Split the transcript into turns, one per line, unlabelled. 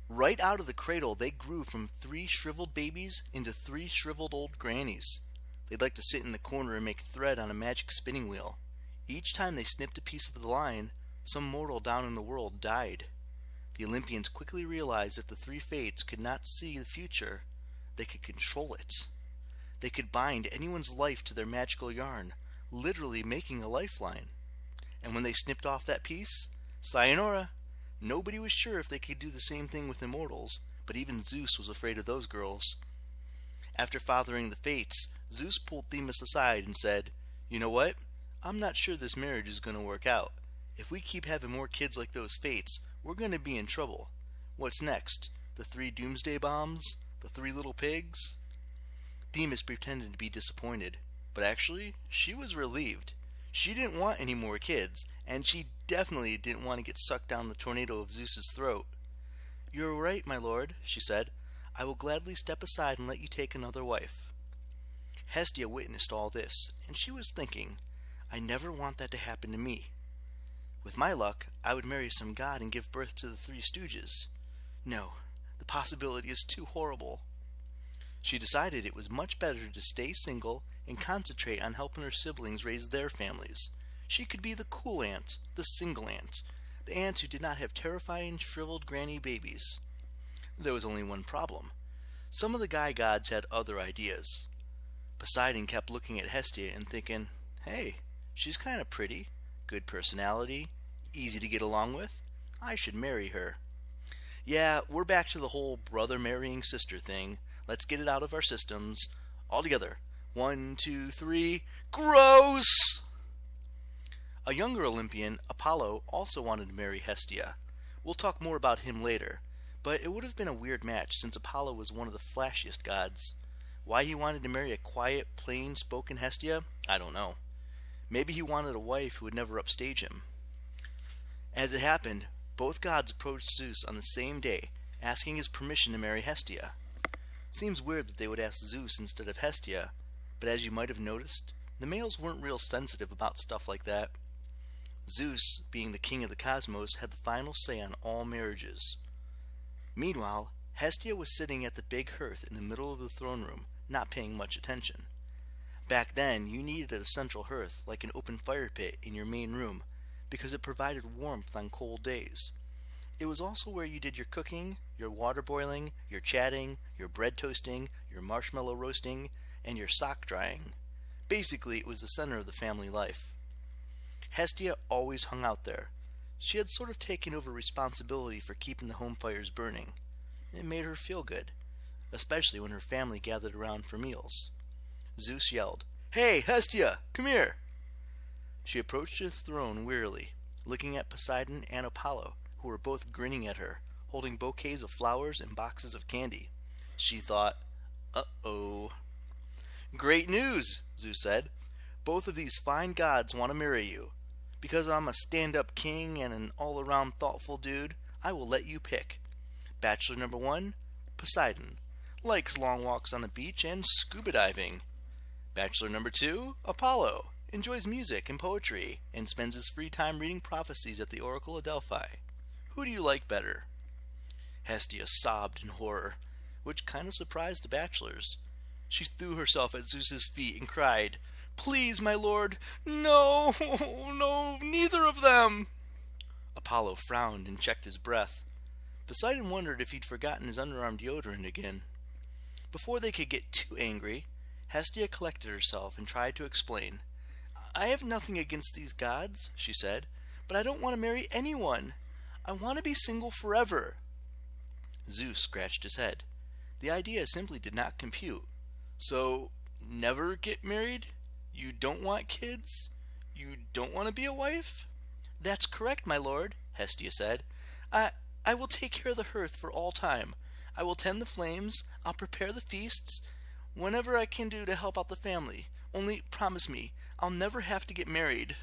Right out of the cradle, they grew from 3 shriveled babies into 3 shriveled old grannies. They'd like to sit in the corner and make thread on a magic spinning wheel. Each time they snipped a piece of the line, some mortal down in the world died. The Olympians quickly realized that the 3 fates could not see the future. They could control it. They could bind anyone's life to their magical yarn, literally making a lifeline. And when they snipped off that piece, sayonara! Nobody was sure if they could do the same thing with immortals, but even Zeus was afraid of those girls. After fathering the fates, Zeus pulled Themis aside and said, "You know what? I'm not sure this marriage is going to work out. If we keep having more kids like those fates, we're going to be in trouble. What's next? The 3 doomsday bombs? The 3 little pigs?" Themis pretended to be disappointed, but actually, she was relieved. She didn't want any more kids, and she definitely didn't want to get sucked down the tornado of Zeus's throat. "You are right, my lord," she said. "I will gladly step aside and let you take another wife." Hestia witnessed all this, and she was thinking, "I never want that to happen to me. With my luck, I would marry some god and give birth to the 3 stooges. No, the possibility is too horrible." She decided it was much better to stay single and concentrate on helping her siblings raise their families. She could be the cool aunt, the single aunt, the aunt who did not have terrifying shriveled granny babies. There was only one problem. Some of the guy gods had other ideas. Poseidon kept looking at Hestia and thinking, "Hey, she's kind of pretty, good personality, easy to get along with. I should marry her." Yeah, we're back to the whole brother marrying sister thing. Let's get it out of our systems. All together. 1, 2, 3. Gross! A younger Olympian, Apollo, also wanted to marry Hestia. We'll talk more about him later, but it would have been a weird match since Apollo was one of the flashiest gods. Why he wanted to marry a quiet, plain-spoken Hestia, I don't know. Maybe he wanted a wife who would never upstage him. As it happened, both gods approached Zeus on the same day, asking his permission to marry Hestia. Seems weird that they would ask Zeus instead of Hestia, but as you might have noticed, the males weren't real sensitive about stuff like that. Zeus, being the king of the cosmos, had the final say on all marriages. Meanwhile, Hestia was sitting at the big hearth in the middle of the throne room, not paying much attention. Back then, you needed a central hearth, like an open fire pit, in your main room, because it provided warmth on cold days. It was also where you did your cooking, your water boiling, your chatting, your bread toasting, your marshmallow roasting, and your sock drying. Basically, it was the center of the family life. Hestia always hung out there. She had sort of taken over responsibility for keeping the home fires burning. It made her feel good, especially when her family gathered around for meals. Zeus yelled, "Hey, Hestia, come here!" She approached his throne wearily, looking at Poseidon and Apollo, who were both grinning at her, holding bouquets of flowers and boxes of candy. She thought, uh-oh. "Great news," Zeus said. "Both of these fine gods want to marry you. Because I'm a stand-up king and an all-around thoughtful dude, I will let you pick. Bachelor number 1, Poseidon. Likes long walks on the beach and scuba diving. Bachelor number 2, Apollo. Enjoys music and poetry and spends his free time reading prophecies at the Oracle of Delphi. Who do you like better?" Hestia sobbed in horror, which kind of surprised the bachelors. She threw herself at Zeus's feet and cried, "Please, my lord, no, no, neither of them!" Apollo frowned and checked his breath. Poseidon wondered if he'd forgotten his underarm deodorant again. Before they could get too angry, Hestia collected herself and tried to explain. "I have nothing against these gods," she said, "but I don't want to marry anyone. I want to be single forever." Zeus scratched his head. The idea simply did not compute. "So, never get married? You don't want kids? You don't want to be a wife?" "That's correct, my lord," Hestia said. I will take care of the hearth for all time. I will tend the flames. I'll prepare the feasts. Whenever I can do to help out the family. Only promise me, I'll never have to get married."